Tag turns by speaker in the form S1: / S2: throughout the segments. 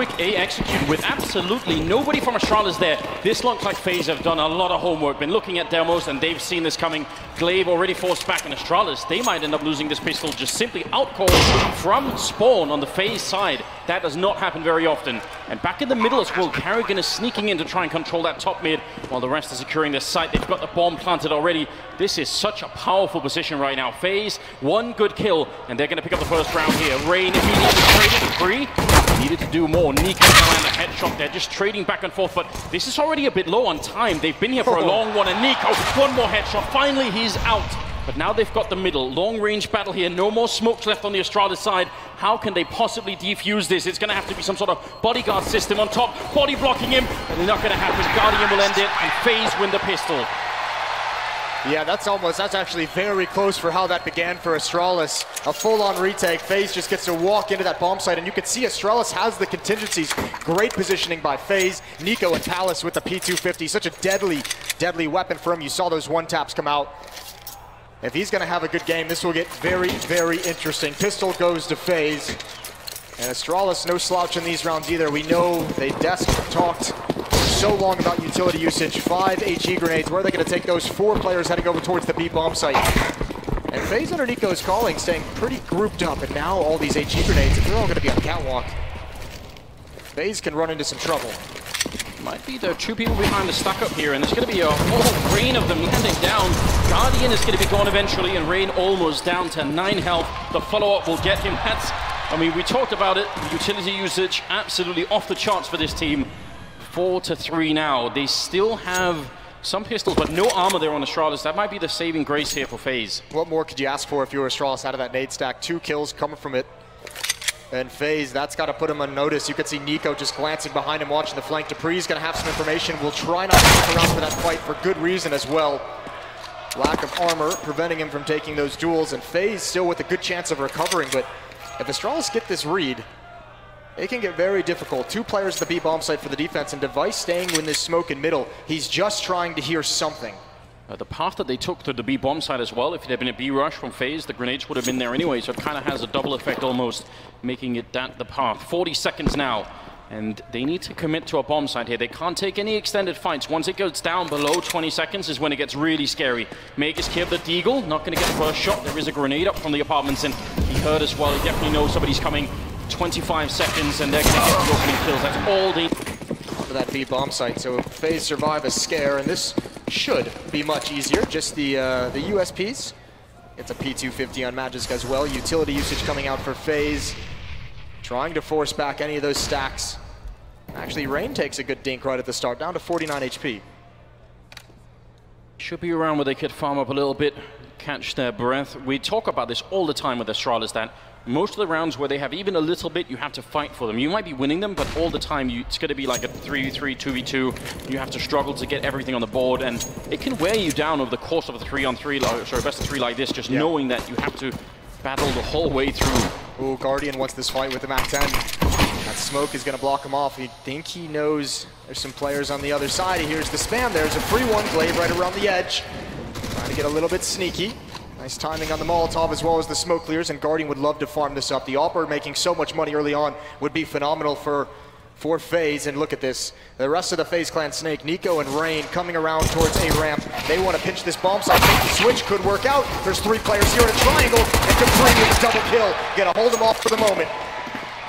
S1: quick A execute with absolutely nobody from Astralis there. This looks like FaZe have done a lot of homework, been looking at demos, and they've seen this coming. Glaive already forced back in Astralis. They might end up losing this pistol, just simply outcalled from spawn on the FaZe side. That does not happen very often. And back in the middle as well, Carrigan is sneaking in to try and control that top mid, while the rest are securing their site. They've got the bomb planted already. This is such a powerful position right now. FaZe, one good kill, and they're going to pick up the first round here. Rain immediately traded Dupreeh. Needed to do more. Nico and a headshot there, just trading back and forth, but this is already a bit low on time. They've been here for a long one, and Nico, one more headshot. Finally, he's out. But now they've got the middle. Long-range battle here. No more smokes left on the Astralis side. How can they possibly defuse this? It's going to have to be some sort of bodyguard system on top. Body blocking him. But they're not going to happen. Guardian will end it, and FaZe win the pistol.
S2: Yeah, that's actually very close for how that began for Astralis. A full-on retake. FaZe just gets to walk into that bomb site, and you can see Astralis has the contingencies. Great positioning by FaZe. Nico and Palace with the P250. Such a deadly weapon for him. You saw those one-taps come out. If he's going to have a good game, this will get very interesting. Pistol goes to FaZe. And Astralis, no slouch in these rounds either. We know they desk talked so long about utility usage. 5 HE grenades. Where are they going to take those 4 players heading over towards the B bomb site? And FaZe under Nico's calling, staying pretty grouped up. And now all these HE grenades, if they're all going to be on catwalk, FaZe can run into some trouble.
S1: Might be the 2 people behind the stack up here, and there's going to be a whole rain of them landing down. Guardian is going to be gone eventually, and Rain almost down to 9 health. The follow-up will get him. That's, I mean, we talked about it. Utility usage absolutely off the charts for this team. 4-3 now. They still have some pistols, but no armor there on Astralis. That might be the saving grace here for FaZe.
S2: What more could you ask for if you were Astralis out of that nade stack? 2 kills coming from it. And FaZe, that's got to put him on notice. You could see Nico just glancing behind him, watching the flank. Dupreeh's going to have some information. We'll try not to stick around for that fight for good reason as well. Lack of armor preventing him from taking those duels, and FaZe still with a good chance of recovering. But if Astralis get this read, it can get very difficult. 2 players at the B bomb site for the defense, and Device staying in this smoke in middle. He's just trying to hear something.
S1: The path that they took to the B bomb side as well, if it had been a B rush from FaZe, the grenades would have been there anyway, so it kind of has a double effect almost, making it that the path. 40 seconds now, and they need to commit to a bomb side here. They can't take any extended fights. Once it goes down below 20 seconds is when it gets really scary. Meg is killed the Deagle, not going to get the first shot. There is a grenade up from the apartments, and he heard as well. He definitely knows somebody's coming. 25 seconds, and they're going to get the opening kills. That's all they
S2: for that B bomb site. So FaZe survive a scare, and this should be much easier. Just the USPs. It's a P250 on Magisk as well. Utility usage coming out for FaZe. Trying to force back any of those stacks. Actually, Rain takes a good dink right at the start, down to 49 HP.
S1: Should be around where they could farm up a little bit, catch their breath. We talk about this all the time with Astralis, that most of the rounds where they have even a little bit, you have to fight for them. You might be winning them, but all the time it's going to be like a 3v3, 2v2. You have to struggle to get everything on the board, and it can wear you down over the course of a 3-on-3, sorry, best of 3 like this, just knowing that you have to battle the whole way through.
S2: Ooh, Guardian wants this fight with the MAC 10. That smoke is going to block him off. I think he knows there's some players on the other side. He hears the spam. There's a free one. Glaive right around the edge. Trying to get a little bit sneaky. Nice timing on the Molotov as well as the smoke clears, and Guardian would love to farm this up. The Opper making so much money early on would be phenomenal for FaZe, and look at this. The rest of the FaZe clan Snake, Nico and Rain coming around towards A ramp. They want to pinch this bomb site. Think the switch could work out. There's 3 players here in a triangle, and Dupreeh with his double kill. Gonna hold him off for the moment.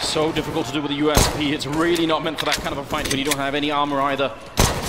S1: So difficult to do with the USP. It's really not meant for that kind of a fight when you don't have any armor either.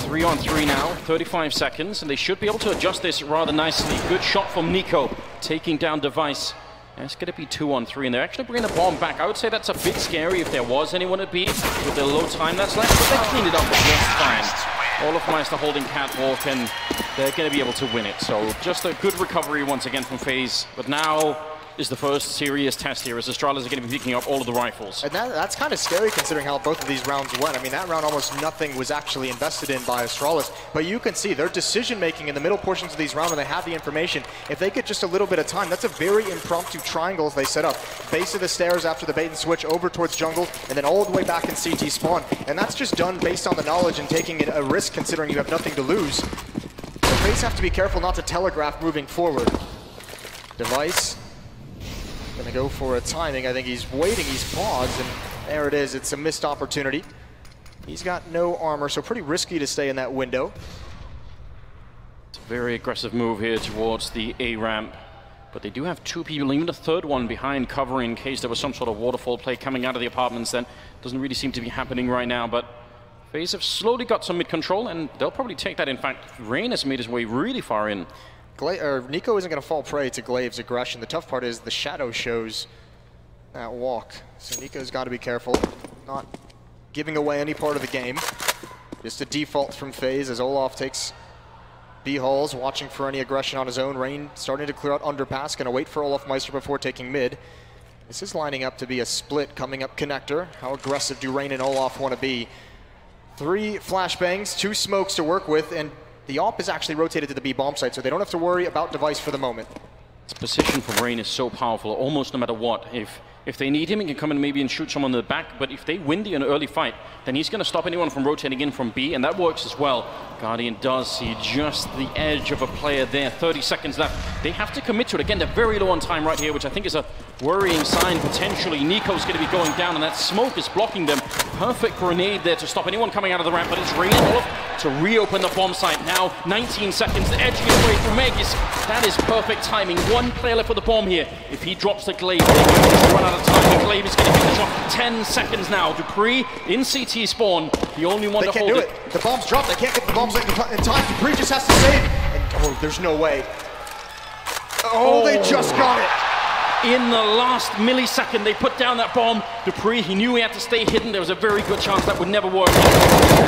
S1: 3-on-3 now, 35 seconds, and they should be able to adjust this rather nicely. Good shot from Nico, taking down Device. And it's going to be 2-on-3, and they're actually bringing the bomb back. I would say that's a bit scary if there was anyone at B with the low time that's left, but they cleaned it up just fine. All of Meister holding catwalk, and they're going to be able to win it. So just a good recovery once again from FaZe, but now is the first serious test here, as Astralis are going to be picking up all of the rifles.
S2: And that's kind of scary considering how both of these rounds went. I mean, that round almost nothing was actually invested in by Astralis, but you can see their decision-making in the middle portions of these rounds when they have the information. If they get just a little bit of time, that's a very impromptu triangle as they set up. Base of the stairs after the bait and switch over towards jungle, and then all the way back in CT spawn. And that's just done based on the knowledge and taking a risk considering you have nothing to lose. So FaZe have to be careful not to telegraph moving forward. Device gonna go for a timing. I think he's waiting, he's paused, and There it is. It's a missed opportunity. He's got no armor, so pretty risky to stay in that window.
S1: It's a very aggressive move here towards the A ramp. But they do have two people, even a third one behind, covering in case there was some sort of waterfall play coming out of the apartments. Then doesn't really seem to be happening right now. But FaZe have slowly got some mid control, and they'll probably take that. In fact, Rain has made his way really far in.
S2: Nico isn't going to fall prey to Glaive's aggression. The tough part is the shadow shows that walk. So Nico's got to be careful, not giving away any part of the game. Just a default from FaZe as Olaf takes B-Halls, watching for any aggression on his own. Rain starting to clear out underpass, going to wait for Olaf Meister before taking mid. This is lining up to be a split coming up connector. How aggressive do Rain and Olaf want to be? 3 flashbangs, 2 smokes to work with, and the AWP is actually rotated to the B bomb site, so they don't have to worry about device for the moment.
S1: This position for Rain is so powerful, almost no matter what. If they need him, he can come in maybe and shoot someone in the back, but if they win the early fight, then he's going to stop anyone from rotating in from B, and that works as well. Guardian does see just the edge of a player there. 30 seconds left. They have to commit to it. Again, they're very low on time right here, which I think is a worrying sign potentially. Nico's going to be going down, and that smoke is blocking them. Perfect grenade there to stop anyone coming out of the ramp, but it's Rain to reopen the bomb site. Now 19 seconds, edging it away from Megis. That is perfect timing. One player left for the bomb here. If he drops the Glaive, they can just run out of time. The Glaive is going to get the shot. 10 seconds now. Dupreeh in CT spawn, the only one to hold it.
S2: They can't do it. The bomb's dropped. They can't get the bombs in time. Dupreeh just has to save. And, oh, there's no way. Oh, they just got it.
S1: In the last millisecond, they put down that bomb. Dupreeh, he knew he had to stay hidden. There was a very good chance that would never work.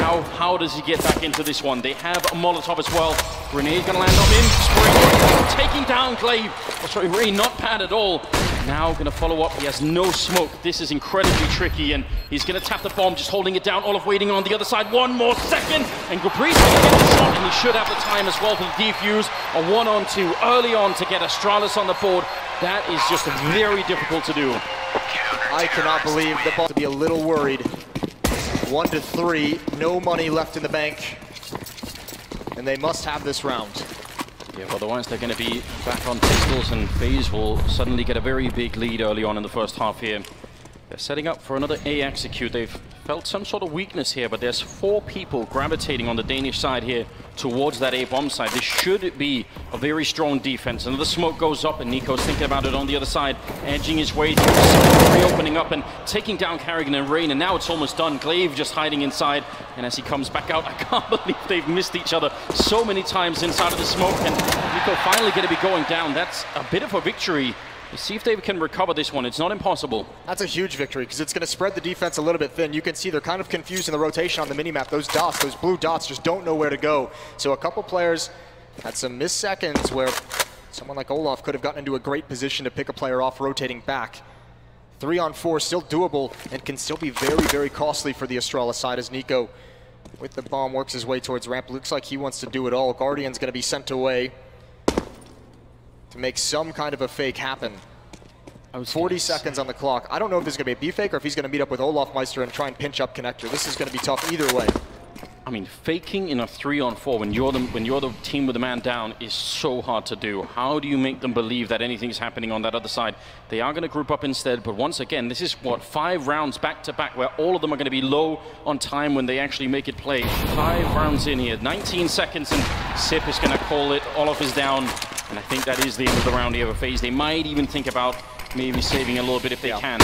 S1: Now, how does he get back into this one? They have a Molotov as well. Grenade gonna land on him. Spring, taking down Glaive. Oh, sorry, Rain, not bad at all. Now gonna follow up. He has no smoke. This is incredibly tricky, and he's gonna tap the bomb, just holding it down. Olaf waiting on the other side. 1 more second, and Dupreeh's gonna get the shot, and he should have the time as well for the defuse. A 1-on-2 early on to get Astralis on the board. That is just very difficult to do.
S2: I cannot believe the ball to be a little worried. 1-3, no money left in the bank, and they must have this round.
S1: Yeah, otherwise they're going to be back on pistols, and FaZe will suddenly get a very big lead early on in the first half here. They're setting up for another A execute. They've felt some sort of weakness here, but there's 4 people gravitating on the Danish side here towards that A bomb side. This should be a very strong defense. Another smoke goes up, and Nico's thinking about it on the other side, edging his way through, reopening up and taking down Carrigan and Rain, and now it's almost done. Glaive just hiding inside, and as he comes back out, I can't believe they've missed each other so many times inside of the smoke, and Nico finally going to be going down. That's a bit of a victory. Let's see if they can recover this one. It's not impossible.
S2: That's a huge victory because it's going to spread the defense a little bit thin. You can see they're kind of confused in the rotation on the minimap. Those dots, those blue dots, just don't know where to go. So a couple players had some missed seconds where someone like Olaf could have gotten into a great position to pick a player off rotating back. 3-on-4 still doable and can still be very, very costly for the Astralis side as Nico with the bomb works his way towards ramp. Looks like he wants to do it all. Guardian's going to be sent away to make some kind of a fake happen. 40 seconds on the clock. I don't know if this is going to be a B-fake or if he's going to meet up with Olaf Meister and try and pinch up connector. This is going to be tough either way.
S1: I mean, faking in a 3-on-4 when you're the team with a man down is so hard to do. How do you make them believe that anything's happening on that other side? They are going to group up instead, but once again, this is what, 5 rounds back to back where all of them are going to be low on time when they actually make it play. 5 rounds in here, 19 seconds, and Sip is going to call it. Olaf is down, and I think that is the end of the round here for FaZe. They might even think about maybe saving a little bit if they can.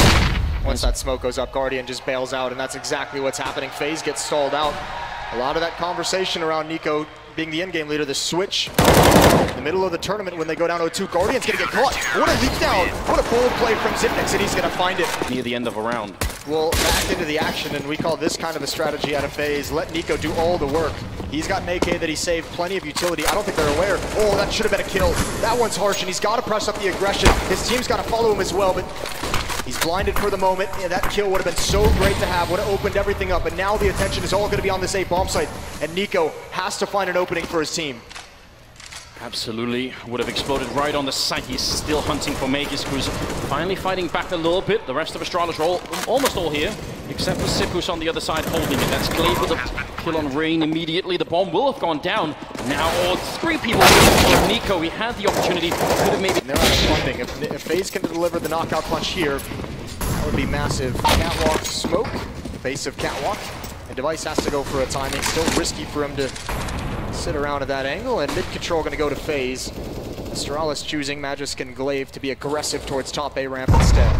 S2: Once that smoke goes up, Guardian just bails out, and that's exactly what's happening. FaZe gets stalled out. A lot of that conversation around Nico being the endgame leader, the switch in the middle of the tournament when they go down 0-2. Guardian's gonna get caught. What a leap down. What a bold play from Zipnix, and he's gonna find it.
S1: Near the end of a round.
S2: Well, back into the action, and we call this kind of a strategy out of FaZe. Let Nico do all the work. He's got an AK that he saved, plenty of utility. I don't think they're aware. Oh, that should have been a kill. That one's harsh, and he's got to press up the aggression. His team's got to follow him as well, but he's blinded for the moment. Yeah, that kill would have been so great to have, would have opened everything up, but now the attention is all going to be on this A bomb site, and Nico has to find an opening for his team.
S1: Absolutely, would have exploded right on the site. He's still hunting for Megis, who's finally fighting back a little bit. The rest of Astralis are almost all here, except for Sip, who's on the other side holding it. That's Glaive with a kill on Rain immediately. The bomb will have gone down. Now all 3 people for Nico. He had the opportunity, could have maybe...
S2: They're out of funding. If FaZe can deliver the knockout punch here, would be massive. Catwalk smoke, base of catwalk. And Device has to go for a timing. Still risky for him to sit around at that angle. And mid control going to go to FaZe. Astralis choosing Magisk and Glaive to be aggressive towards top A ramp instead.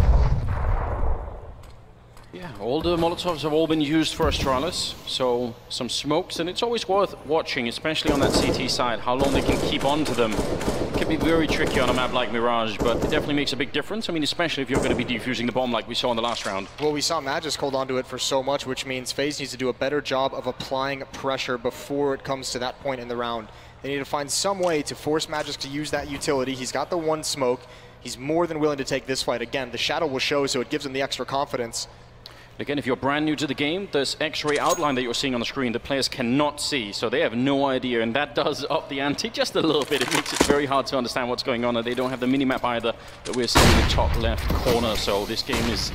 S1: Yeah, all the Molotovs have all been used for Astralis, so some smokes, and it's always worth watching, especially on that CT side, how long they can keep on to them. It can be very tricky on a map like Mirage, but it definitely makes a big difference. I mean, especially if you're going to be defusing the bomb like we saw in the last round.
S2: Well, we saw Magisk hold on to it for so much, which means FaZe needs to do a better job of applying pressure before it comes to that point in the round. They need to find some way to force Magisk to use that utility. He's got the one smoke. He's more than willing to take this fight. Again, the shadow will show, so it gives him the extra confidence.
S1: Again, if you're brand new to the game, this X-ray outline that you're seeing on the screen, the players cannot see, so they have no idea, and that does up the ante just a little bit. It makes it very hard to understand what's going on, and they don't have the minimap either that we're seeing in the top left corner, so this game is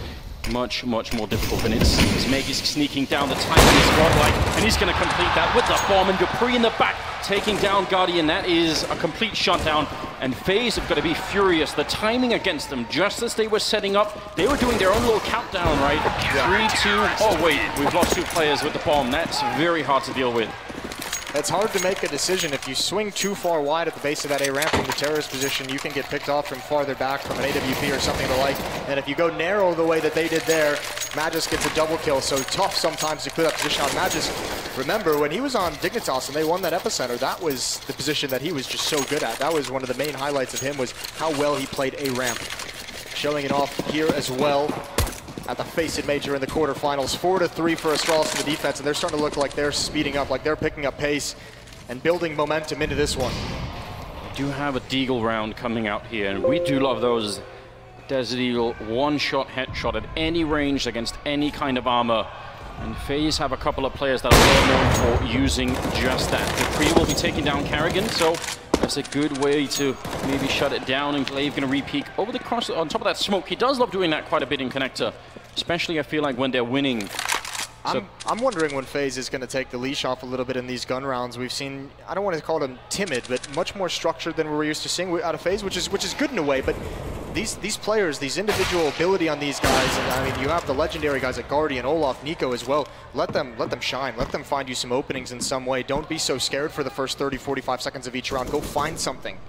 S1: much, much more difficult than it's Magisk sneaking down the timing is godlike, and he's going to complete that with the bomb, and Dupreeh in the back taking down Guardian. That is a complete shutdown, and FaZe have got to be furious. The timing against them, just as they were setting up, they were doing their own little countdown, right? Yeah. 3, 2, oh wait, we've lost 2 players with the bomb. That's very hard to deal with.
S2: It's hard to make a decision. If you swing too far wide at the base of that A ramp from the terrorist position, you can get picked off from farther back from an AWP or something the like. And if you go narrow the way that they did there, Magisk gets a double kill. So tough sometimes to clear that position on Magisk. Remember, when he was on Dignitas and they won that epicenter, that was the position that he was just so good at. That was one of the main highlights of him, was how well he played A ramp. Showing it off here as well at the FACEIT Major in the quarterfinals. 4-3 for Astralis in the defense, and they're starting to look like they're speeding up, like they're picking up pace and building momentum into this one.
S1: We do have a Deagle round coming out here, and we do love those Desert Eagle one-shot headshot at any range against any kind of armor. And FaZe have a couple of players that are well known for using just that. Dupreeh will be taking down Carrigan, so that's a good way to maybe shut it down, and Glaive going to re-peek over the cross on top of that smoke. He does love doing that quite a bit in connector, especially I feel like when they're winning. So
S2: I'm wondering when FaZe is going to take the leash off a little bit in these gun rounds. We've seen, I don't want to call them timid, but much more structured than we're used to seeing out of FaZe, which is good in a way. But these players, these individual ability on these guys, and I mean, you have the legendary guys like Guardian, Olaf, Nico as well. Let them shine. Let them find you some openings in some way. Don't be so scared for the first 30, 45 seconds of each round. Go find something.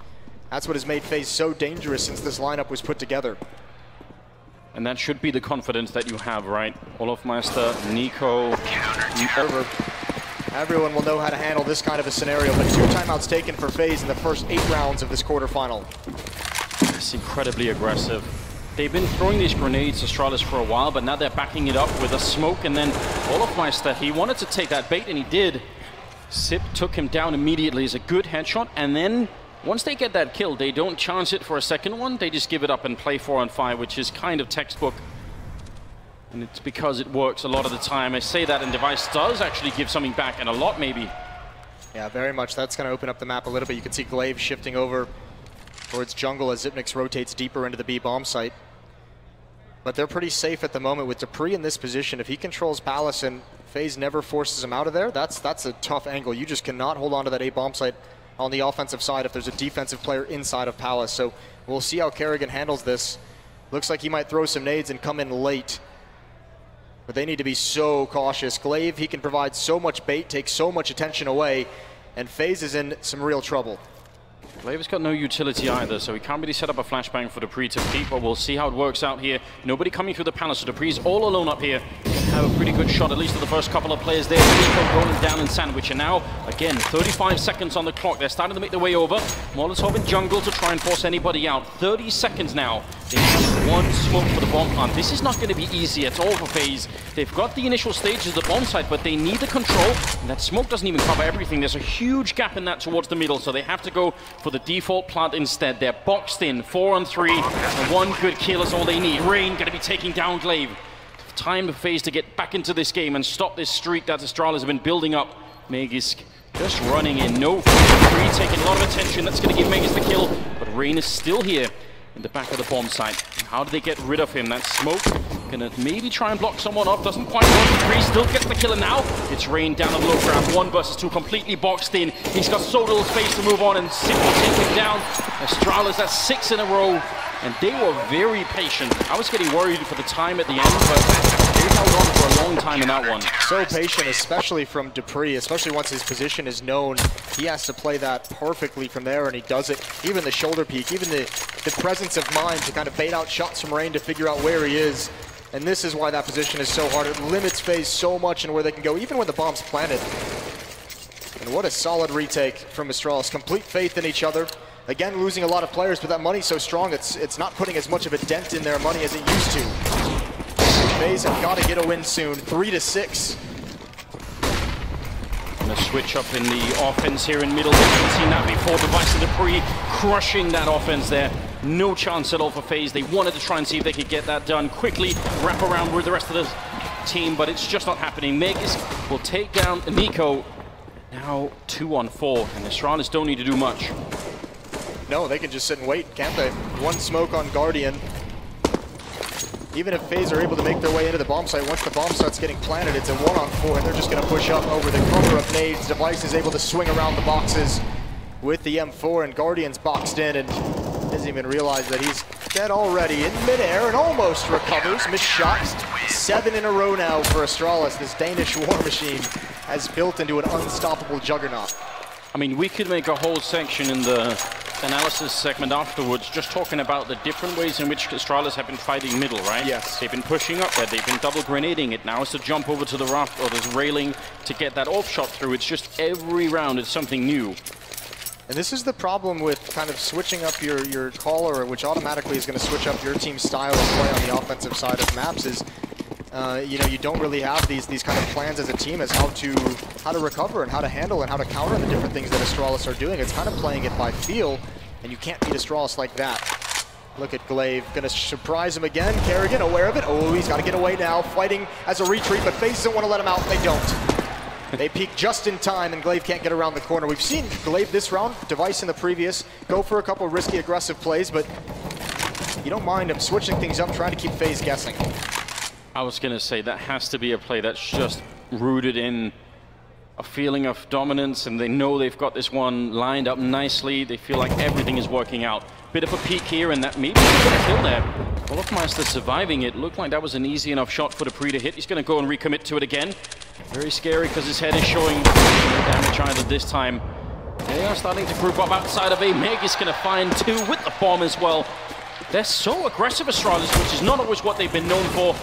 S2: That's what has made FaZe so dangerous since this lineup was put together.
S1: And that should be the confidence that you have, right? Olofmeister, Nico,
S2: Everyone will know how to handle this kind of a scenario, but 2 timeouts taken for FaZe in the first 8 rounds of this quarterfinal.
S1: It's incredibly aggressive. They've been throwing these grenades to Astralis for a while, but now they're backing it up with a smoke, and then Olofmeister, he wanted to take that bait, and he did. Sip took him down immediately. It's a good headshot, and then once they get that kill, they don't chance it for a second one. They just give it up and play 4-on-5, which is kind of textbook. And it's because it works a lot of the time. I say that, and Device does actually give something back, and a lot maybe.
S2: Yeah, very much. That's going to open up the map a little bit. You can see Glaive shifting over towards jungle as Xyp9x rotates deeper into the B bomb site. But they're pretty safe at the moment with Dupreeh in this position. If he controls Palace and FaZe never forces him out of there, that's a tough angle. You just cannot hold on to that A bomb site on the offensive side if there's a defensive player inside of Palace. So we'll see how Carrigan handles this. Looks like he might throw some nades and come in late. But they need to be so cautious. Glaive, he can provide so much bait, take so much attention away, and FaZe is in some real trouble.
S1: Glaive's got no utility either, so he can't really set up a flashbang for Dupreeh to peek, but we'll see how it works out here. Nobody coming through the Palace, so Dupreeh's all alone up here. Have a pretty good shot, at least of the first couple of players there. Nico rolling down in sandwich, and now, again, 35 seconds on the clock. They're starting to make their way over. Molotov in jungle to try and force anybody out. 30 seconds now. They have one smoke for the bomb plant. This is not going to be easy at all for FaZe. They've got the initial stages of the bomb site, but they need the control, and that smoke doesn't even cover everything. There's a huge gap in that towards the middle, so they have to go for the default plant instead. They're boxed in, 4-on-3, and one good kill is all they need. Rain going to be taking down Glaive. Time for FaZe to get back into this game and stop this streak that Astralis have been building up. Magisk just running in, no free, taking a lot of attention. That's going to give Magisk the kill, but Rain is still here in the back of the bomb site. How do they get rid of him? That smoke gonna maybe try and block someone off. Doesn't quite work. Dupreeh still gets the kill, and now it's Rain down on the low ground. 1 versus 2, completely boxed in. He's got so little space to move on, and Sip will take him down. Astralis, that's 6 in a row. and they were very patient. I was getting worried for the time at the end, but they held on for a long time in that one.
S2: So patient, especially from Dupreeh, especially once his position is known. He has to play that perfectly from there, and he does it. Even the shoulder peek, even the presence of mind to kind of bait out shots from Rain to figure out where he is. And this is why that position is so hard. It limits FaZe so much and where they can go, even when the bomb's planted. And what a solid retake from Astralis. Complete faith in each other. Again, losing a lot of players, but that money's so strong, it's not putting as much of a dent in their money as it used to. FaZe have got to get a win soon. 3-6.
S1: And a switch up in the offense here in middle. We haven't seen that before. Device and Dupreeh crushing that offense there. No chance at all for FaZe. They wanted to try and see if they could get that done quickly, wrap around with the rest of the team, but it's just not happening. Megis will take down Nico. Now 2-on-4, and the Astralis don't need to do much.
S2: No, they can just sit and wait, can't they? One smoke on Guardian. Even if FaZe are able to make their way into the bomb site, once the bomb starts getting planted, it's a 1-on-4, and they're just going to push up over the cover of nades. Device is able to swing around the boxes with the M4, and Guardian's boxed in and doesn't even realize that he's dead already. In midair and almost recovers. Missed shots. 7 in a row now for Astralis. This Danish war machine has built into an unstoppable juggernaut.
S1: I mean, we could make a whole section in the analysis segment afterwards just talking about the different ways in which Astralis have been fighting middle, right?
S2: Yes.
S1: They've been pushing up there, they've been double grenading it. Now it's to jump over to the raft or this railing to get that off shot through. It's just every round is something new.
S2: And this is the problem with kind of switching up your caller, which automatically is going to switch up your team's style of play on the offensive side of maps, is you know, you don't really have these kind of plans as a team as how to recover and how to handle and how to counter the different things that Astralis are doing. It's kind of playing it by feel, and you can't beat Astralis like that. Look at Glaive, gonna surprise him again. Kerrigan aware of it. Oh, he's got to get away now, fighting as a retreat, but FaZe doesn't want to let him out. They don't. They peek just in time, and Glaive can't get around the corner. We've seen Glaive this round, Device in the previous, go for a couple of risky, aggressive plays, but you don't mind him switching things up, trying to keep FaZe guessing.
S1: I was going to say that has to be a play that's just rooted in a feeling of dominance, and they know they've got this one lined up nicely. They feel like everything is working out. Bit of a peek here, and that maybe he's going to kill there. Wolfmeister surviving it. Looked like that was an easy enough shot for Dupreeh to hit. He's going to go and recommit to it again. Very scary because his head is showing no damage either this time. They are starting to group up outside of A. Meg is going to find 2 with the bomb as well. They're so aggressive, Astralis, which is not always what they've been known for.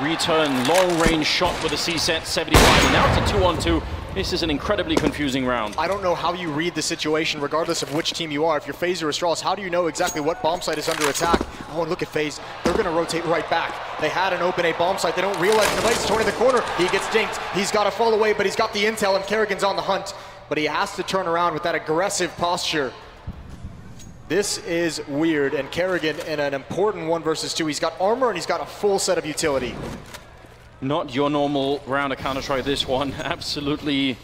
S1: Return, long-range shot with a C-set, 75, and now it's a 2-on-2. This is an incredibly confusing round. I
S2: don't know how you read the situation, regardless of which team you are. If you're FaZe or Astralis, how do you know exactly what bomb site is under attack? Oh, and look at FaZe. They're going to rotate right back. They had an open A bomb site. They don't realize the Device is turning the corner. He gets dinked. He's got to fall away, but he's got the intel, and Kerrigan's on the hunt. But he has to turn around with that aggressive posture. This is weird, and Kerrigan in an important 1 versus 2. He's got armor, and he's got a full set of utility.
S1: Not your normal round of Counter-Strike, this one. Absolutely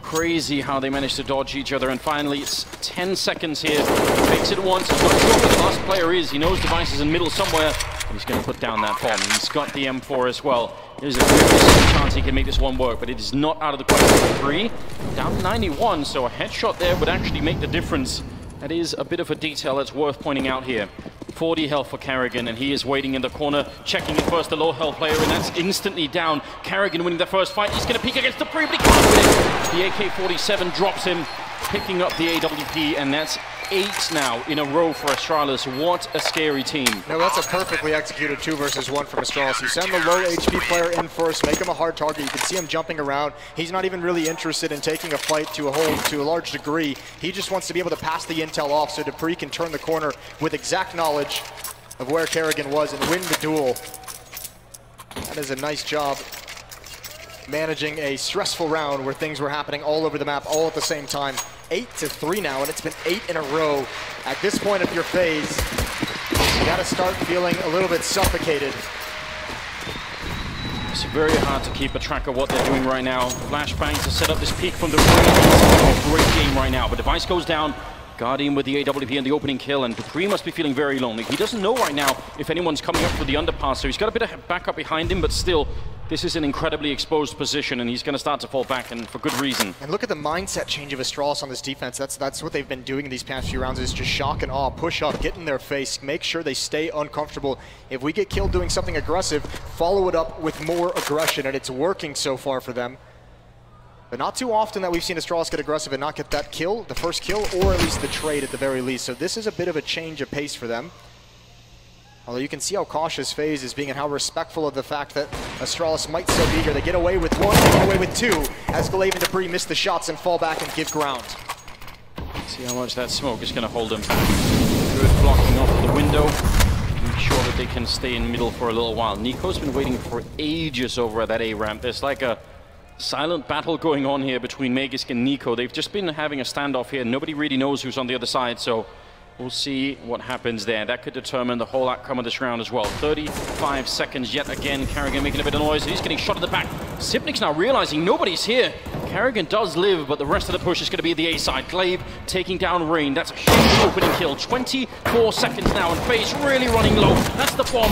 S1: crazy how they managed to dodge each other. And finally, it's 10 seconds here. He makes it once. He's not sure where the last player is. He knows Device is in middle somewhere. And he's going to put down that bomb. He's got the M4 as well. There's a very chance he can make this one work, but it is not out of the question. 3 down to 91, so a headshot there would actually make the difference. That is a bit of a detail that's worth pointing out here. 40 health for Kerrigan, and he is waiting in the corner, checking in first the low health player, and that's instantly down. Kerrigan winning the first fight. He's going to peek against Dupreeh, but he can't win it. The AK-47 drops him, picking up the AWP, and that's 8 now in a row for Astralis. What a scary team.
S2: No, that's a perfectly executed 2 versus 1 from Astralis. You send the low HP player in first, make him a hard target. You can see him jumping around. He's not even really interested in taking a fight to a large degree. He just wants to be able to pass the intel off so Dupreeh can turn the corner with exact knowledge of where Kerrigan was and win the duel. That is a nice job managing a stressful round where things were happening all over the map all at the same time. 8-3 now, and it's been 8 in a row. At this point of your FaZe, you gotta start feeling a little bit suffocated.
S1: It's very hard to keep a track of what they're doing right now. Flashbang to set up this peak from the Dupreeh. Great game right now, but Device goes down. Guardian with the AWP and the opening kill, and Dupreeh must be feeling very lonely. He doesn't know right now if anyone's coming up for the underpass, so he's got a bit of backup behind him, but still, this is an incredibly exposed position, and he's going to start to fall back, and for good reason.
S2: And look at the mindset change of Astralis on this defense. That's what they've been doing in these past few rounds, is just shock and awe, push up, get in their face, make sure they stay uncomfortable. If we get killed doing something aggressive, follow it up with more aggression, and it's working so far for them. But not too often that we've seen Astralis get aggressive and not get that kill, the first kill, or at least the trade at the very least. So this is a bit of a change of pace for them. Although you can see how cautious FaZe is being and how respectful of the fact that Astralis might still be here. They get away with one, they get away with two, as Glaive and Dupreeh miss the shots and fall back and give ground.
S1: See how much that smoke is going to hold them back. Good blocking off the window. Make sure that they can stay in middle for a little while. Nico's been waiting for ages over at that A ramp. There's like a silent battle going on here between Magisk and Nico. They've just been having a standoff here. Nobody really knows who's on the other side, so we'll see what happens there. That could determine the whole outcome of this round as well. 35 seconds yet again. Karrigan making a bit of noise. He's getting shot at the back. Xyp9x now realizing nobody's here. Karrigan does live, but the rest of the push is going to be the A side. Glaive taking down Rain. That's a huge opening kill. 24 seconds now, and FaZe really running low. That's the bomb.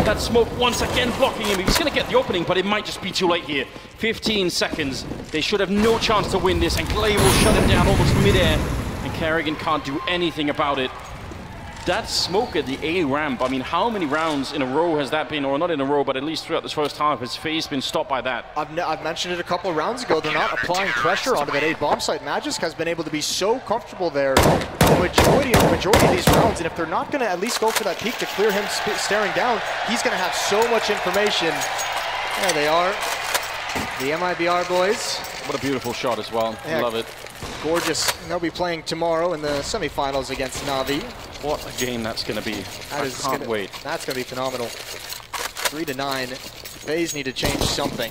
S1: That smoke once again blocking him. He's going to get the opening, but it might just be too late here. 15 seconds. They should have no chance to win this, and Glaive will shut him down almost mid-air. And Karrigan can't do anything about it. That smoke at the A ramp, I mean, how many rounds in a row has that been, or not in a row, but at least throughout this first half, has FaZe been stopped by that?
S2: I've mentioned it a couple of rounds ago. They're not applying pressure onto that A bomb site. Magisk has been able to be so comfortable there the majority of these rounds, and if they're not going to at least go for that peek to clear him staring down, he's going to have so much information. There they are, the MIBR boys.
S1: What a beautiful shot as well.
S2: Yeah,
S1: love it.
S2: Gorgeous. And they'll be playing tomorrow in the semifinals against Na'Vi.
S1: What a game that's going to be. I can't wait.
S2: That's going to be phenomenal. 3-9. FaZe need to change something.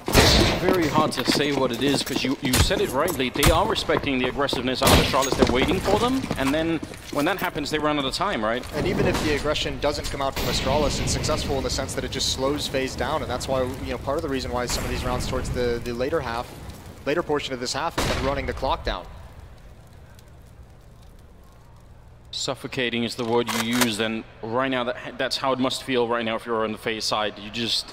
S1: It's very hard to say what it is, because you said it rightly. They are respecting the aggressiveness out of Astralis. They're waiting for them, and then when that happens, they run out of time, right?
S2: And even if the aggression doesn't come out from Astralis, it's successful in the sense that it just slows FaZe down, and that's why, you know, part of the reason why some of these rounds towards the later portion of this half has been running the clock down.
S1: Suffocating is the word you use, and right now that's how it must feel right now if you're on the FaZe side. You just,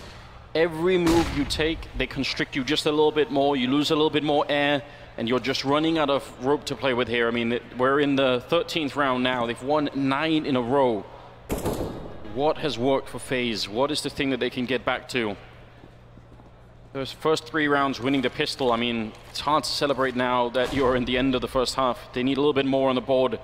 S1: every move you take, they constrict you just a little bit more, you lose a little bit more air, and you're just running out of rope to play with here. I mean, we're in the 13th round now. They've won 9 in a row. What has worked for FaZe? What is the thing that they can get back to? Those first 3 rounds winning the pistol, I mean, it's hard to celebrate now that you're in the end of the first half. They need a little bit more on the board.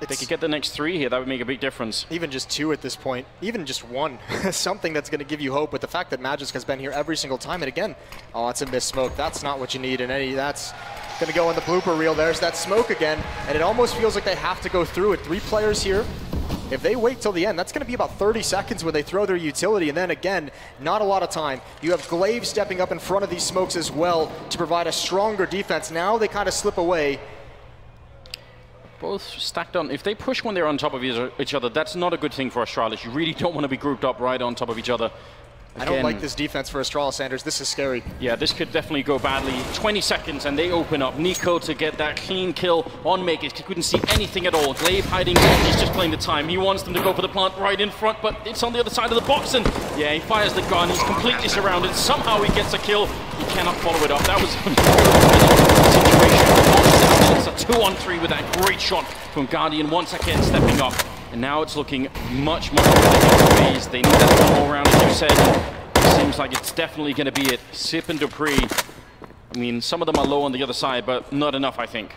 S1: If they could get the next 3 here, that would make a big difference. Even
S2: just 2 at this point, even just 1, something that's going to give you hope. But the fact that Magisk has been here every single time, and again, oh, it's a missed smoke. That's not what you need in any. That's going to go in the blooper reel. There's that smoke again, and it almost feels like they have to go through it. 3 players here. If they wait till the end, that's going to be about 30 seconds when they throw their utility, and then again, not a lot of time. You have Glaive stepping up in front of these smokes as well to provide a stronger defense. Now they kind of slip away.
S1: Both stacked on. If they push when they're on top of each other, that's not a good thing for Astralis. You really don't want to be grouped up right on top of each other. Again,
S2: I don't like this defense for Astralis, Sanders. This is scary.
S1: Yeah, this could definitely go badly. 20 seconds and they open up. Nico to get that clean kill on Magisk. He couldn't see anything at all. Glaive hiding. He's just playing the time. He wants them to go for the plant right in front, but it's on the other side of the box. And yeah, he fires the gun. He's completely surrounded. Somehow he gets a kill. He cannot follow it up. That was a situation. It's a 2-on-3 with that great shot from Guardian once again stepping up. And now it's looking much better for FaZe. They need that one more round, as you said. It seems like it's definitely going to be it. Xyp and Dupreeh. I mean, some of them are low on the other side, but not enough, I think.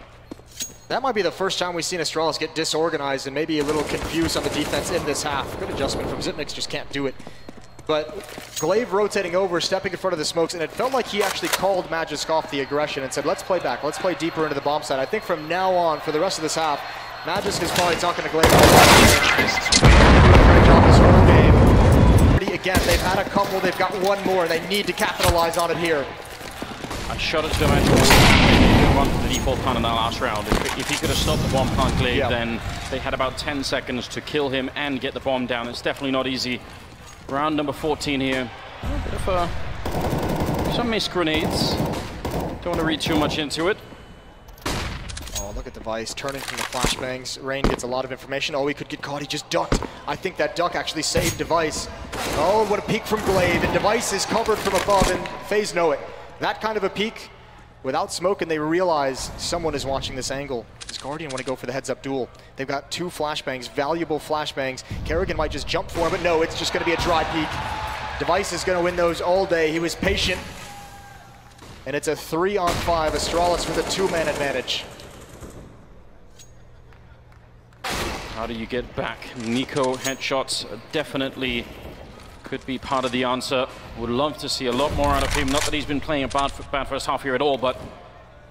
S2: That might be the first time we've seen Astralis get disorganized and maybe a little confused on the defense in this half. Good adjustment from Xyp9x, just can't do it. But Glaive rotating over, stepping in front of the smokes, and it felt like he actually called Magisk off the aggression and said, let's play back, let's play deeper into the bomb side. I think from now on, for the rest of this half, Magisk is probably talking to Glaive. This whole game. Again, they've had a couple, they've got one more, they need to capitalize on it here.
S1: I shot it to him actually. Run for the default plant in that last round. If he could have stopped the bomb plant Glaive, then they had about 10 seconds to kill him and get the bomb down. It's definitely not easy. Round number 14 here. A bit of some missed grenades. Don't want to read too much into it.
S2: Oh, look at Device turning from the flashbangs. Rain gets a lot of information. Oh, he could get caught. He just ducked. I think that duck actually saved Device. Oh, what a peek from Glaive, and Device is covered from above, and FaZe know it. That kind of a peek, without smoke, and they realize someone is watching this angle. Does Guardian want to go for the heads-up duel? They've got 2 flashbangs, valuable flashbangs. Kerrigan might just jump for him, but no, it's just going to be a dry peek. Device is going to win those all day. He was patient. And it's a 3-on-5, Astralis with a 2-man advantage.
S1: How do you get back? Nico headshots definitely could be part of the answer. Would love to see a lot more out of him. Not that he's been playing a bad first half here at all, but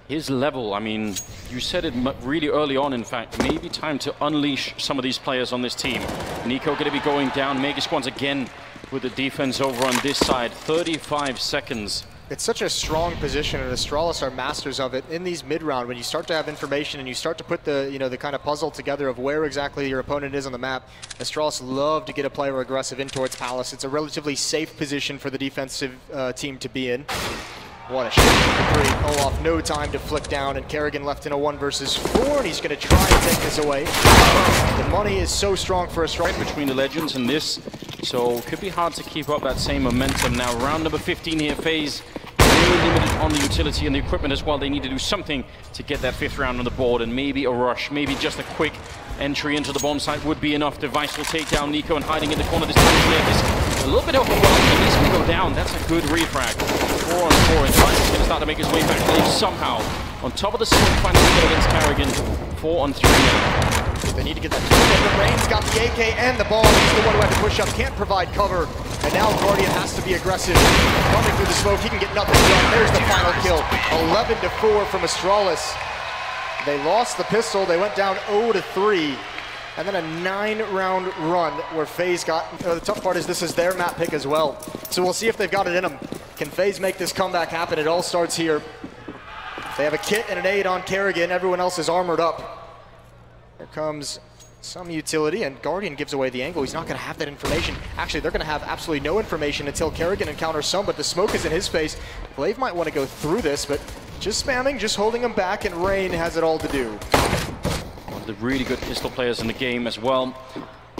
S1: his level, I mean, you said it really early on, in fact. Maybe time to unleash some of these players on this team. Nico going to be going down. Mega Squad's again with the defense over on this side. 35 seconds.
S2: It's such a strong position, and Astralis are masters of it. In these mid-round, when you start to have information and you start to put the, the kind of puzzle together of where exactly your opponent is on the map, Astralis love to get a player aggressive in towards Palace. It's a relatively safe position for the defensive team to be in. What a shot. Dupreeh, Olaf, no time to flick down, and Kerrigan left in a 1 versus 4, and he's going to try and take this away. The money is so strong for Astralis.
S1: Between the Legends and this, so could be hard to keep up that same momentum. Now, round number 15 here, FaZe very limited on the utility and the equipment as well. They need to do something to get that 5th round on the board, and maybe a rush, maybe just a quick entry into the bomb site would be enough. Device will take down Nico, and hiding in the corner this time is a little bit overwhelmed. At least we go down. That's a good refrag. 4-on-4, and Device is going to start to make his way back. They somehow, on top of the smoke, finally get against Kerrigan. 4-on-3 now.
S2: They need to get that kill. Rain's got the AK and the bomb. He's the one who had to push up, can't provide cover. And now Guardian has to be aggressive. Coming through the smoke, he can get nothing done. There's the final kill. 11-4 from Astralis. They lost the pistol. They went down 0-3. And then a 9-round run where FaZe got... the tough part is this is their map pick as well. So we'll see if they've got it in them. Can FaZe make this comeback happen? It all starts here. They have a kit and an aid on Kerrigan. Everyone else is armored up. Here comes some utility, and Guardian gives away the angle. He's not going to have that information. Actually, they're going to have absolutely no information until Kerrigan encounters some, but the smoke is in his face. Glaive might want to go through this, but just spamming, just holding him back, and Rain has it all to do.
S1: One of the really good pistol players in the game as well.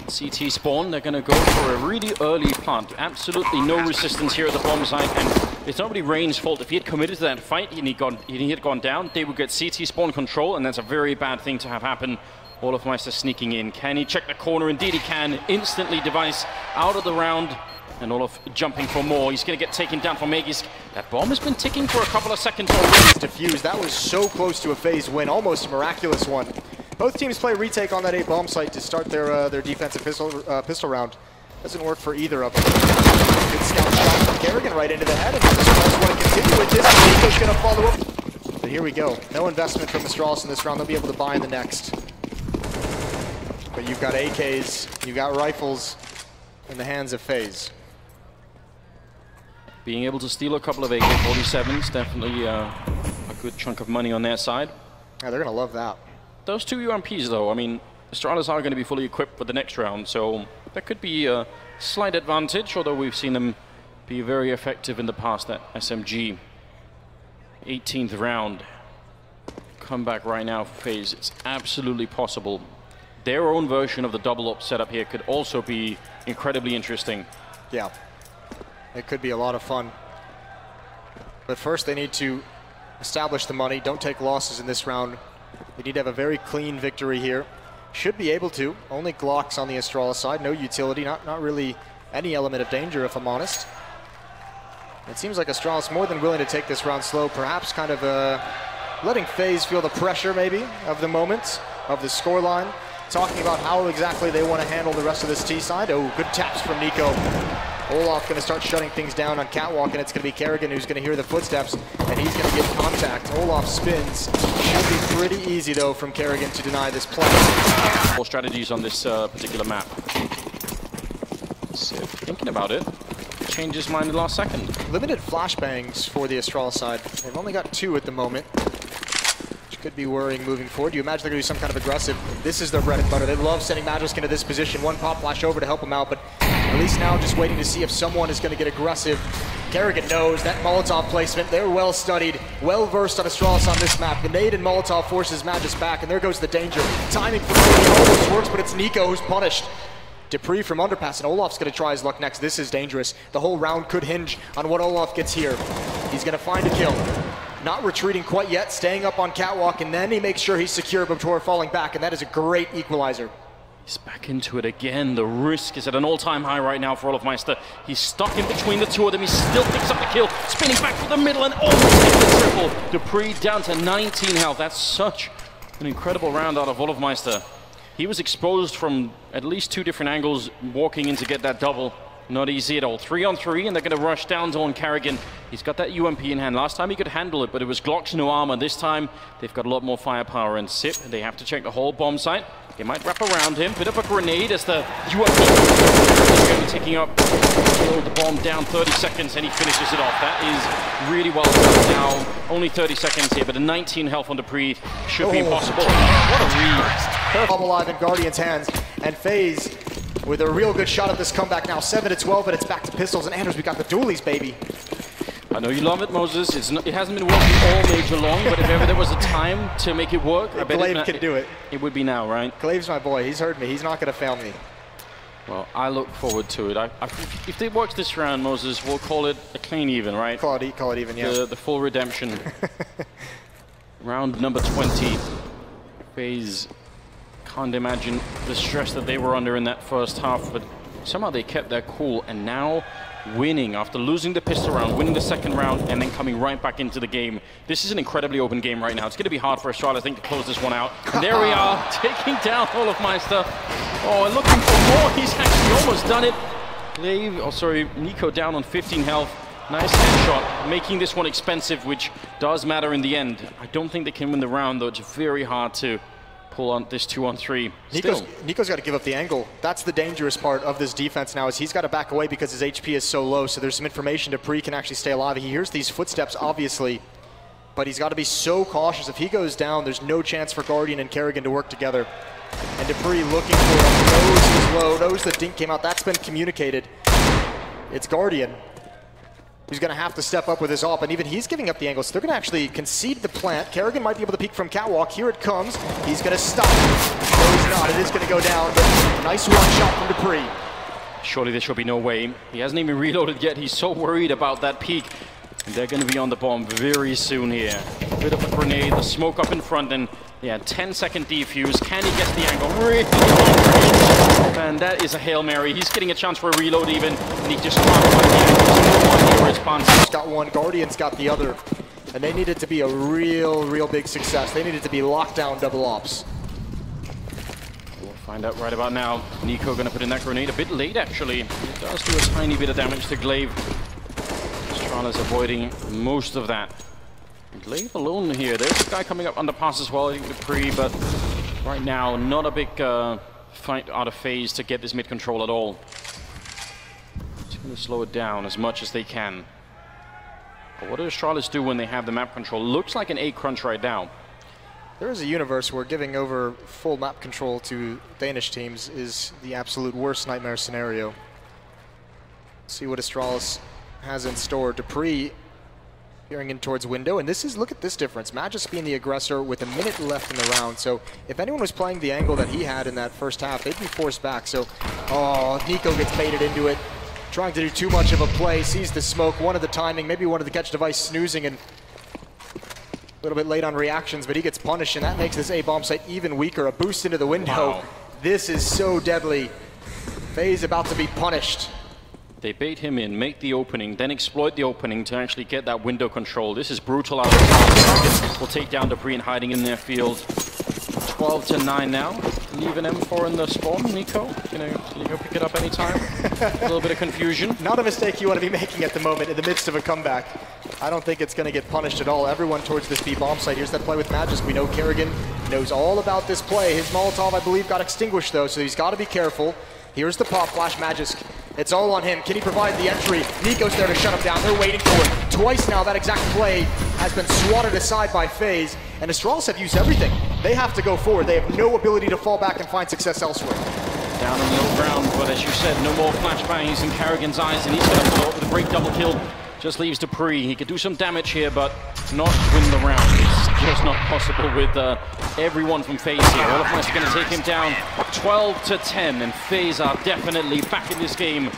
S1: CT spawn, they're going to go for a really early plant. Absolutely no resistance here at the bomb site, and it's not really Rain's fault. If he had committed to that fight and he had gone down, they would get CT spawn control, and that's a very bad thing to have happen. Olafmeister sneaking in. Can he check the corner? Indeed he can. Instantly Device out of the round. And Olaf jumping for more. He's going to get taken down from Magisk. That bomb has been ticking for a couple of seconds already.
S2: Defused. That was so close to a FaZe win. Almost a miraculous one. Both teams play retake on that A bomb site to start their defensive pistol round. Doesn't work for either of them. Good scout shot from Kerrigan right into the head. And Astralis want to continue with this. Nico's going to follow up. But here we go. No investment from Astralis in this round. They'll be able to buy in the next. But you've got AKs, you've got rifles in the hands of FaZe.
S1: Being able to steal a couple of AK-47s, definitely a good chunk of money on their side.
S2: Yeah, they're going to love that.
S1: Those 2 UMPs though, I mean, Astralis are going to be fully equipped for the next round, so that could be a slight advantage, although we've seen them be very effective in the past at SMG. 18th round. Comeback right now for FaZe, it's absolutely possible. Their own version of the double up setup here could also be incredibly interesting.
S2: Yeah, it could be a lot of fun. But first they need to establish the money. Don't take losses in this round. They need to have a very clean victory here. Should be able to. Only Glocks on the Astralis side. No utility, not really any element of danger if I'm honest. It seems like Astralis more than willing to take this round slow. Perhaps kind of letting FaZe feel the pressure maybe of the moment, of the scoreline. Talking about how exactly they want to handle the rest of this T side. Oh, good taps from Nico. Olaf going to start shutting things down on Catwalk, and it's going to be Kerrigan who's going to hear the footsteps, and he's going to get contact. Olaf spins. Should be pretty easy, though, from Kerrigan to deny this play.
S1: More strategies on this particular map. So, thinking about it, changed his mind in the last second.
S2: Limited flashbangs for the Astralis side. They've only got 2 at the moment. Could be worrying moving forward. You imagine they're going to do some kind of aggressive. This is their bread and butter. They love sending Magisk into this position. 1 pop flash over to help him out, but at least now just waiting to see if someone is going to get aggressive. Kerrigan knows that Molotov placement. They're well studied, well versed on Astralis on this map. The nade and Molotov forces Magisk back, and there goes the danger. Timing for Cody almost works, but it's Nico who's punished. Dupreeh from underpass, and Olaf's going to try his luck next. This is dangerous. The whole round could hinge on what Olaf gets here. He's going to find a kill. Not retreating quite yet, staying up on catwalk, and then he makes sure he's secure before falling back, and that is a great equalizer.
S1: He's back into it again. The risk is at an all-time high right now for Olafmeister. He's stuck in between the two of them. He still picks up the kill, spinning back for the middle and almost gets the triple. Dupreeh down to 19 health. That's such an incredible round out of Olafmeister. He was exposed from at least 2 different angles walking in to get that double. Not easy at all. 3-on-3, and they're going to rush down on Carrigan. He's got that UMP in hand. Last time he could handle it, but it was Glocks, no armor. This time, they've got a lot more firepower. And Sip, they have to check the whole bomb site. They might wrap around him. Bit of a grenade as the UMP is going to be taking up. Slow the bomb down 30 seconds, and he finishes it off. That is really well done now. Only 30 seconds here, but a 19 health on Dupreeh should be impossible. What a read.
S2: Bubble alive in Guardian's hands, and FaZe with a real good shot at this comeback now. 7-12, and it's back to pistols. And Anders, we got the dualies, baby.
S1: I know you love it, Moses. It hasn't been working all major long, but if ever there was a time to make it work, I bet
S2: Glaive can do it.
S1: It would be now, right?
S2: Glaive's my boy. He's heard me. He's not going to fail me.
S1: Well, I look forward to it. If it works this round, Moses, we'll call it a clean even, right?
S2: Call it even, yeah.
S1: The full redemption. Round number 20. FaZe can't imagine the stress that they were under in that first half, but somehow they kept their cool, and now winning after losing the pistol round, winning the second round, and then coming right back into the game. This is an incredibly open game right now. It's going to be hard for Astralis, I think, to close this one out. And there we are, taking down Olafmeister. Oh, and looking for more. He's actually almost done it. Glaive, oh sorry, Nico down on 15 health. Nice headshot, making this one expensive, which does matter in the end. I don't think they can win the round, though. It's very hard to pull on this 2-on-3.
S2: Nico's got to give up the angle. That's the dangerous part of this defense now, is he's got to back away because his HP is so low. So there's some information Dupreeh can actually stay alive. He hears these footsteps, obviously, but he's got to be so cautious. If he goes down, there's no chance for Guardian and Carrigan to work together. And Dupreeh looking for him, knows he's low, knows the dink came out. That's been communicated. It's Guardian who's going to have to step up with his AWP, and even he's giving up the angle, so they're going to actually concede the plant. Carrigan might be able to peek from catwalk. Here it comes. He's going to stop. No, he's not. It is going to go down, but nice one shot from Dupreeh.
S1: Surely there should be no way. He hasn't even reloaded yet. He's so worried about that peek. And they're going to be on the bomb very soon here. A bit of a grenade, the smoke up in front, and yeah, 10-second defuse. Can he get the angle? Really long range. And that is a Hail Mary. He's getting a chance for a reload even, and he just can't find the angle. No response.
S2: Got one, Guardian's got the other. And they need it to be a real big success. They need it to be lockdown double ops.
S1: We'll find out right about now. Nico going to put in that grenade a bit late, actually. It does do a tiny bit of damage to Glaive. Astralis avoiding most of that. Glaive alone here. There's a guy coming up underpass as well, I think Dupreeh, but right now, not a big fight out of FaZe to get this mid control at all. Just going to slow it down as much as they can. But what does Astralis do when they have the map control? Looks like an 8 crunch right now.
S2: There is a universe where giving over full map control to Danish teams is the absolute worst nightmare scenario. Let's see what Astralis has in store. Dupreeh peering in towards window, and this is, look at this difference. Magisk being the aggressor with a minute left in the round, so if anyone was playing the angle that he had in that first half, they'd be forced back. So, oh, Nico gets baited into it, trying to do too much of a play, sees the smoke, wanted the timing, maybe wanted the catch device snoozing, and a little bit late on reactions, but he gets punished, and that makes this A-bomb site even weaker. A boost into the window.
S1: Wow.
S2: This is so deadly. FaZe about to be punished.
S1: They bait him in, make the opening, then exploit the opening to actually get that window control. This is brutal out of the will take down Dupreeh and hiding in their field. 12-9 now. Leave an M4 in the spawn, Nico. Can you go pick it up anytime? A little bit of confusion.
S2: Not a mistake you want to be making at the moment in the midst of a comeback. I don't think it's going to get punished at all. Everyone towards this B-bomb site. Here's that play with Magisk. We know Carrigan knows all about this play. His Molotov, I believe, got extinguished, though, so he's got to be careful. Here's the pop flash, Magisk. It's all on him. Can he provide the entry? Nico's there to shut him down. They're waiting for it. Twice now, that exact play has been swatted aside by FaZe, and Astralis have used everything. They have to go forward. They have no ability to fall back and find success elsewhere.
S1: Down on the low ground, but as you said, no more flashbangs in Carrigan's eyes, and he's going to follow up with a break double kill. Just leaves Dupreeh. He could do some damage here, but not win the round. It's just not possible with everyone from FaZe here. Olofmeister going to take him down 12-10, and FaZe are definitely back in this game.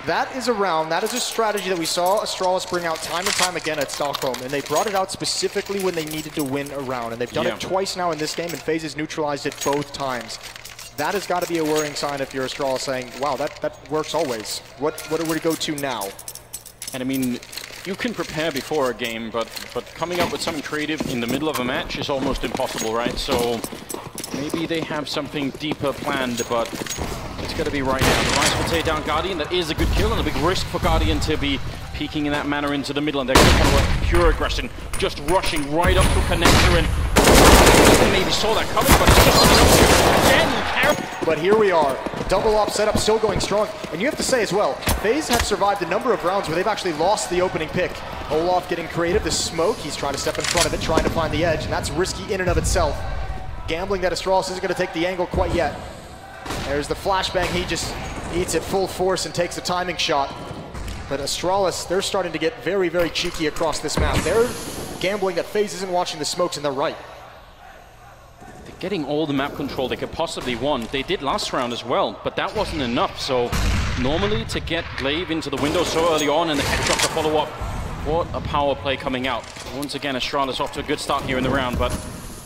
S2: That is a strategy that we saw Astralis bring out time and time again at Stockholm, and they brought it out specifically when they needed to win a round, and they've done it twice now in this game, and FaZe has neutralized it both times. That has got to be a worrying sign if you're Astralis, saying, wow, that works always. What do we go to now?
S1: And I mean, you can prepare before a game, but coming up with something creative in the middle of a match is almost impossible, right? So maybe they have something deeper planned, but it's going to be right now. Device will take down Guardian. That is a good kill and a big risk for Guardian to be peeking in that manner into the middle, and they're going to follow up pure aggression, just rushing right up to Connector, and maybe saw that coming, but it's just again.
S2: But here we are, double up setup still going strong, and you have to say as well, FaZe have survived a number of rounds where they've actually lost the opening pick. Olaf getting creative, the smoke, he's trying to step in front of it, trying to find the edge, and that's risky in and of itself. Gambling that Astralis isn't going to take the angle quite yet. There's the flashbang, he just eats it full force and takes a timing shot. But Astralis, they're starting to get very, very cheeky across this map. They're gambling that FaZe isn't watching the smokes and they're right.
S1: Getting all the map control they could possibly want. They did last round as well, but that wasn't enough. So normally to get Glaive into the window so early on and the headshot to follow up, what a power play coming out. Once again, Astralis off to a good start here in the round, but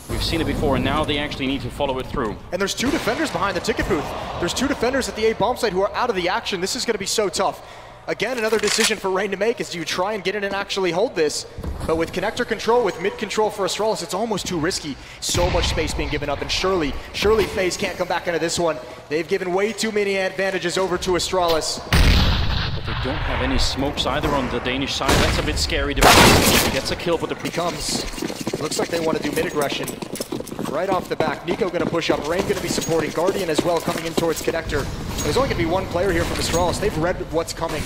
S1: we've seen it before, and now they actually need to follow it through.
S2: And there's two defenders behind the ticket booth. There's two defenders at the A bomb site who are out of the action. This is going to be so tough. Again, another decision for Rain to make is do you try and get in and actually hold this? But with connector control, with mid control for Astralis, it's almost too risky. So much space being given up, and surely FaZe can't come back into this one. They've given way too many advantages over to Astralis.
S1: But they don't have any smokes either on the Danish side. That's a bit scary. He gets a kill, but
S2: looks like they want to do mid aggression. Right off the back, Nico going to push up, Rain going to be supporting, Guardian as well coming in towards Connector. There's only going to be one player here from Astralis. They've read what's coming.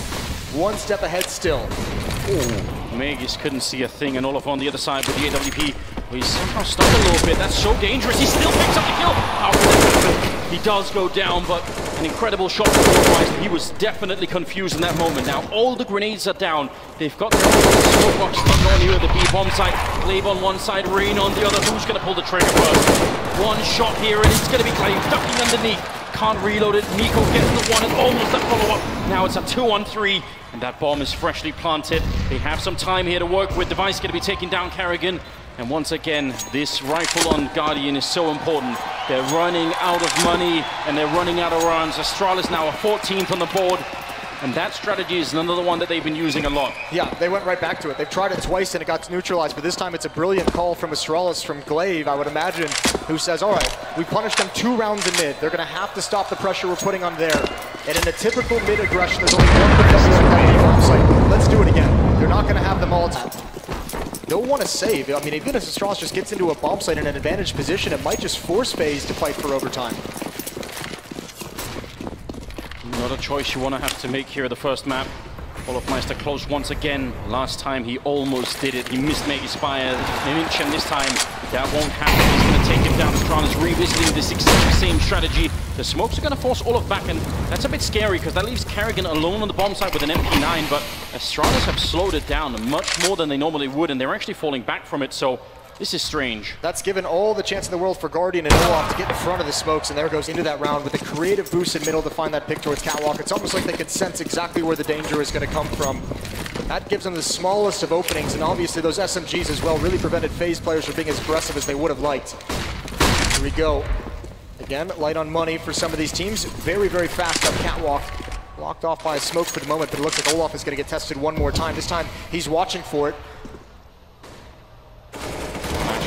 S2: One step ahead still.
S1: Oh, Magus couldn't see a thing, and Olaf on the other side with the AWP. He's somehow stuck a little bit. That's so dangerous. He still picks up the kill. Oh, he does go down, but an incredible shot from Olaf. He was definitely confused in that moment. Now all the grenades are down. They've got their smoke box stuck on here at the B bomb site. Glaive on one side, Rain on the other. Who's going to pull the trigger first? One shot here, and it's going to be Glaive ducking underneath. Can't reload it. Nico gets the one and almost that follow-up. Now it's a 2-on-3, and that bomb is freshly planted. They have some time here to work with. Device going to be taking down Carrigan. And once again, this rifle on Guardian is so important. They're running out of money, and they're running out of rounds. Astralis now a 14th on the board. And that strategy is another one that they've been using a lot.
S2: Yeah, they went right back to it. They've tried it twice and it got neutralized, but this time it's a brilliant call from Astralis, from Glaive, I would imagine, who says, all right, we punished them 2 rounds in mid. They're going to have to stop the pressure we're putting on there. And in a typical mid aggression, there's only one defender at that bomb site. Let's do it again. They're not going to have them all. They'll want to save. I mean, even if Astralis just gets into a bomb site in an advantaged position, it might just force FaZe to fight for overtime.
S1: Not a choice you want to have to make here at the first map. Olofmeister close once again. Last time he almost did it. He missed Magus by an inch, and this time that won't happen. He's going to take him down. Astralis revisiting this exact same strategy. The smokes are going to force Olaf back, and that's a bit scary because that leaves Carrigan alone on the bomb site with an MP9, but Astralis have slowed it down much more than they normally would, and they're actually falling back from it, so this is strange.
S2: That's given all the chance in the world for Guardian and Olaf to get in front of the smokes, and there goes into that round with a creative boost in middle to find that pick towards Catwalk. It's almost like they could sense exactly where the danger is going to come from. That gives them the smallest of openings, and obviously those SMGs as well really prevented FaZe players from being as aggressive as they would have liked. Here we go. Again, light on money for some of these teams. Very, very fast up Catwalk. Blocked off by a smoke for the moment, but it looks like Olaf is going to get tested one more time. This time, he's watching for it.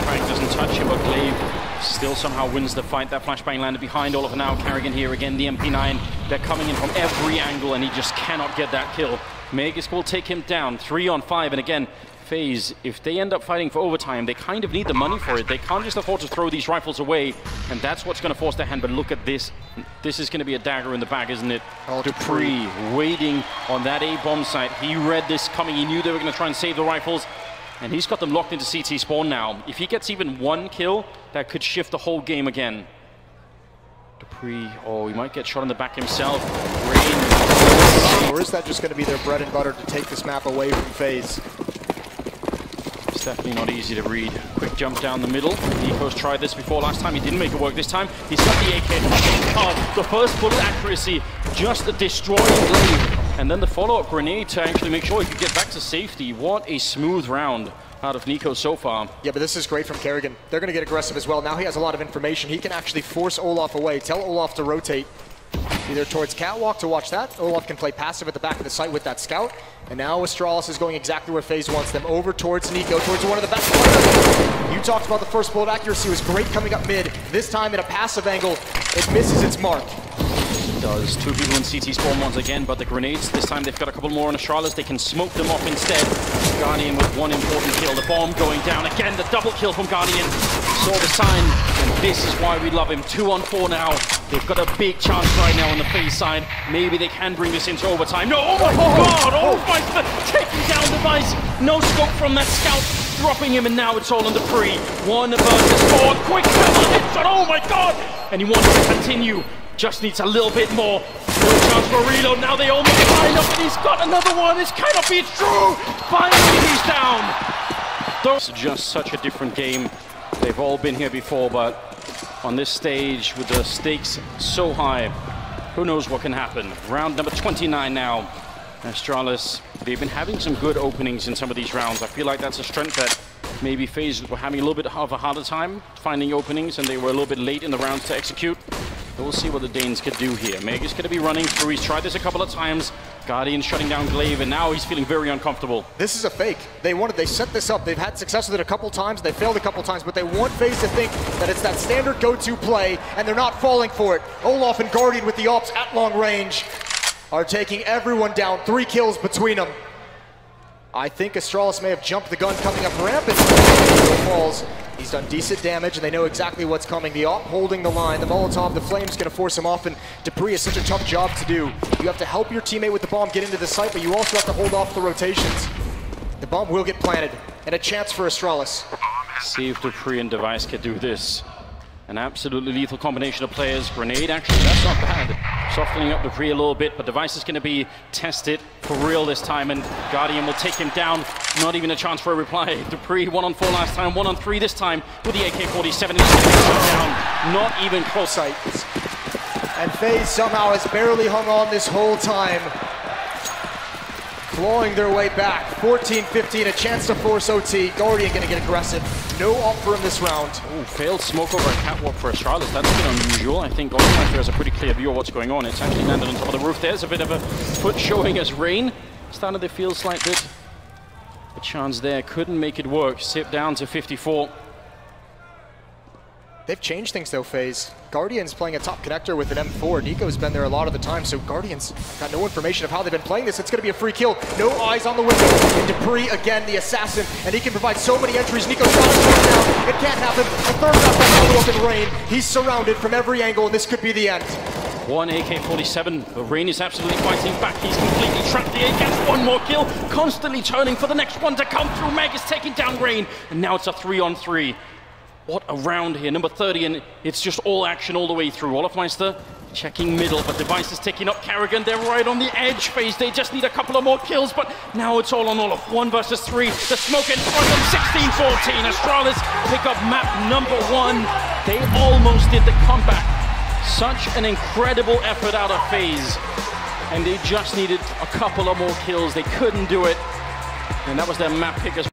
S1: Doesn't touch him, but Glaive still somehow wins the fight. That flashbang landed behind Olaf, and now Carrigan here again, the MP9. They're coming in from every angle, and he just cannot get that kill. Magus will take him down, 3-on-5, and again, FaZe, if they end up fighting for overtime, they kind of need the money for it. They can't just afford to throw these rifles away, and that's what's going to force their hand. But look at this. This is going to be a dagger in the back, isn't it?
S2: Oh,
S1: Dupreeh waiting on that A-bomb site. He read this coming. He knew they were going to try and save the rifles. And he's got them locked into CT spawn now. If he gets even one kill, that could shift the whole game again. Dupreeh, oh, he might get shot in the back himself. Rain.
S2: Or is that just going to be their bread and butter to take this map away from FaZe?
S1: Definitely not easy to read. Quick jump down the middle. Nico's tried this before. Last time he didn't make it work. This time he's got the AK. The first bullet accuracy just destroying Glaive. And then the follow-up grenade to actually make sure he could get back to safety. What a smooth round out of Nico so far.
S2: Yeah, but this is great from Kerrigan. They're going to get aggressive as well. Now he has a lot of information. He can actually force Olaf away. Tell Olaf to rotate either towards Catwalk to watch that. Olaf can play passive at the back of the site with that scout. And now Astralis is going exactly where FaZe wants them, over towards Nico, towards one of the best players. You talked about the first bullet accuracy was great coming up mid. This time in a passive angle, it misses its mark.
S1: It does. Two people in CT spawn once again, but the grenades, this time they've got a couple more on Astralis. They can smoke them off instead. Guardian with one important kill. The bomb going down again. The double kill from Guardian. Saw the sign, and this is why we love him. 2-on-4 now. They've got a big chance right now on the FaZe side. Maybe they can bring this into overtime. No, oh my god! Oh my god! Taking down Device. No scope from that scout. Dropping him, and now it's all on Dupreeh. 1 versus 4. Quick headshot. Oh my god! And he wants to continue. Just needs a little bit more. No chance for a reload. Now they almost line up, and he's got another one. This cannot be true. Finally, he's down. It's just such a different game. They've all been here before, but on this stage with the stakes so high, who knows what can happen. Round number 29 now. Astralis, they've been having some good openings in some of these rounds. I feel like that's a strength that maybe FaZe were having a little bit of a harder time finding openings, and they were a little bit late in the rounds to execute. But we'll see what the Danes could do here. Meg is going to be running through. He's tried this a couple of times. Guardian shutting down Glaive, and now he's feeling very uncomfortable.
S2: This is a fake. They set this up. They've had success with it a couple times. They failed a couple times, but they want FaZe to think that it's that standard go-to play, and they're not falling for it. Olaf and Guardian with the ops at long range are taking everyone down. 3 kills between them. I think Astralis may have jumped the gun coming up rampant. Falls. He's done decent damage, and they know exactly what's coming. The op holding the line, the Molotov, the Flame's going to force him off, and Dupreeh is such a tough job to do. You have to help your teammate with the bomb get into the site, but you also have to hold off the rotations. The bomb will get planted, and a chance for Astralis.
S1: See if Dupreeh and Device can do this. An absolutely lethal combination of players. Grenade, actually, that's not bad. Softening up Dupreeh a little bit, but Device is going to be tested for real this time, and Guardian will take him down. Not even a chance for a reply. Dupreeh 1-on-4 last time, 1-on-3 this time with the AK-47. He's going to get shot down. Not even close.
S2: Sights. And FaZe somehow has barely hung on this whole time. Clawing their way back. 14-15, a chance to force OT. Guardian going to get aggressive. No op for him this round.
S1: Ooh, failed smoke over a catwalk for Astralis. That's a bit unusual. I think Organizer has a pretty clear view of what's going on. It's actually landed on top of the roof. There's a bit of a foot showing as rain. Started to feel slight bit. A chance there. Couldn't make it work. Sip down to 54.
S2: They've changed things though, FaZe. Guardian's playing a top connector with an M4. Nico's been there a lot of the time, so Guardian's got no information of how they've been playing this. It's going to be a free kill. No eyes on the window. And Dupreeh, again, the assassin, and he can provide so many entries. Nico shot him down. It can't happen. The third round follow-up in rain. He's surrounded from every angle, and this could be the end.
S1: One AK-47. The rain is absolutely fighting back. He's completely trapped. The A gets one more kill. Constantly turning for the next one to come through. Meg is taking down rain, and now it's a 3-on-3. What a round here, number 30, and it's just all action all the way through. Olafmeister checking middle, but Device is taking up Kerrigan. They're right on the edge phase. They just need a couple of more kills, but now it's all on Olaf. 1 versus 3. The smoke in front of them. 16-14. Astralis pick up map number 1. They almost did the comeback. Such an incredible effort out of FaZe, and they just needed a couple of more kills. They couldn't do it, and that was their map pick as